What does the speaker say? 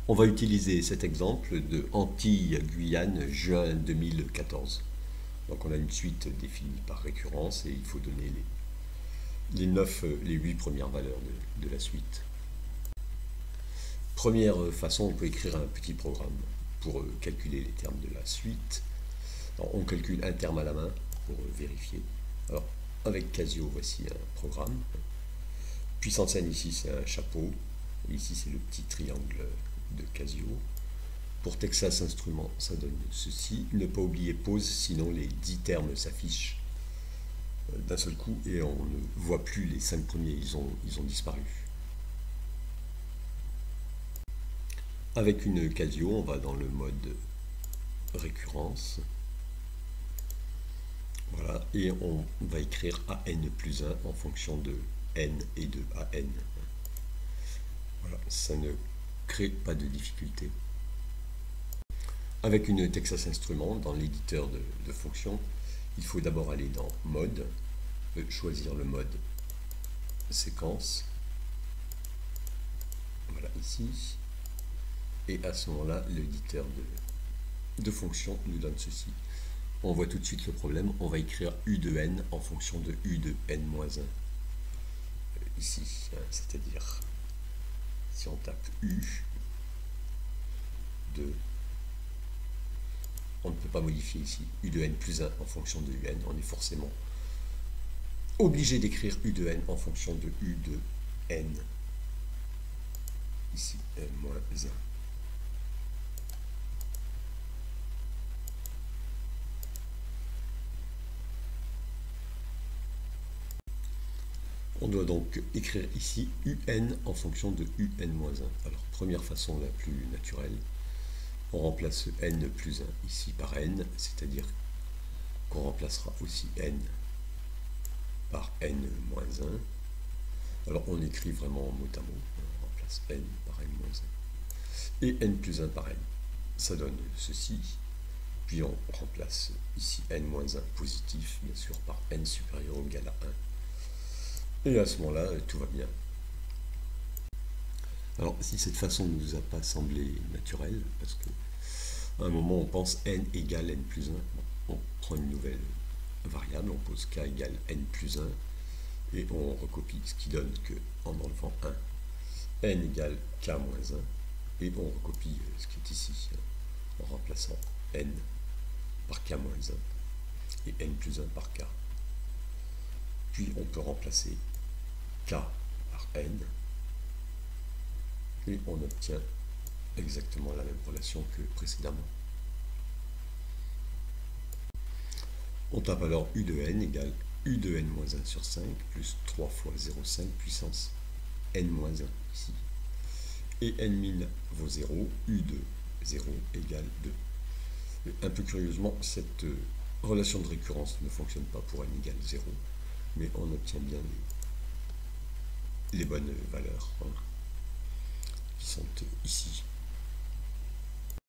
On va utiliser cet exemple de Antilles-Guyane, juin 2014. Donc on a une suite définie par récurrence et il faut donner les 8 premières valeurs de la suite. Première façon, on peut écrire un petit programme pour calculer les termes de la suite. Alors, on calcule un terme à la main pour vérifier. Alors, avec Casio, voici un programme. Puissance n, ici, c'est un chapeau. Et ici, c'est le petit triangle de Casio. Pour Texas Instruments, ça donne ceci. Ne pas oublier pause, sinon les 10 termes s'affichent d'un seul coup et on ne voit plus les 5 premiers, ils ont disparu. Avec une Casio, on va dans le mode récurrence. Voilà, et on va écrire AN plus 1 en fonction de N et de AN. Voilà, ça ne crée pas de difficulté. Avec une Texas Instruments, dans l'éditeur de fonctions, il faut d'abord aller dans Mode, choisir le mode séquence. Voilà, ici. Et à ce moment-là, l'éditeur de fonctions nous donne ceci. On voit tout de suite le problème. On va écrire U de n en fonction de U de n-1. Ici, c'est-à-dire, si on tape U de... On ne peut pas modifier ici U de n plus 1 en fonction de UN. On est forcément obligé d'écrire U de n en fonction de U de n. Ici, n-1. On doit donc écrire ici UN en fonction de UN-1. Alors, première façon la plus naturelle, on remplace N plus 1 ici par N, c'est-à-dire qu'on remplacera aussi N par N-1. Alors, on écrit vraiment mot à mot, on remplace N par N-1. Et N plus 1 par N. Ça donne ceci. Puis on remplace ici N-1 positif, bien sûr, par N supérieur ou égal à 1. Et à ce moment-là, tout va bien. Alors, si cette façon ne nous a pas semblé naturelle, parce qu'à un moment, on pense n égale n plus 1, on prend une nouvelle variable, on pose k égale n plus 1, et on recopie, ce qui donne qu'en enlevant 1, n égale k moins 1, et on recopie ce qui est ici, en remplaçant n par k moins 1, et n plus 1 par k. Puis on peut remplacer k par n, et on obtient exactement la même relation que précédemment. On tape alors U de n égale U de n moins 1 sur 5 plus 3 fois 0,5 puissance n moins 1 ici. Et n min vaut 0, U de 0 égale 2. Et un peu curieusement, cette relation de récurrence ne fonctionne pas pour n égale 0, mais on obtient bien les bonnes valeurs qui sont ici.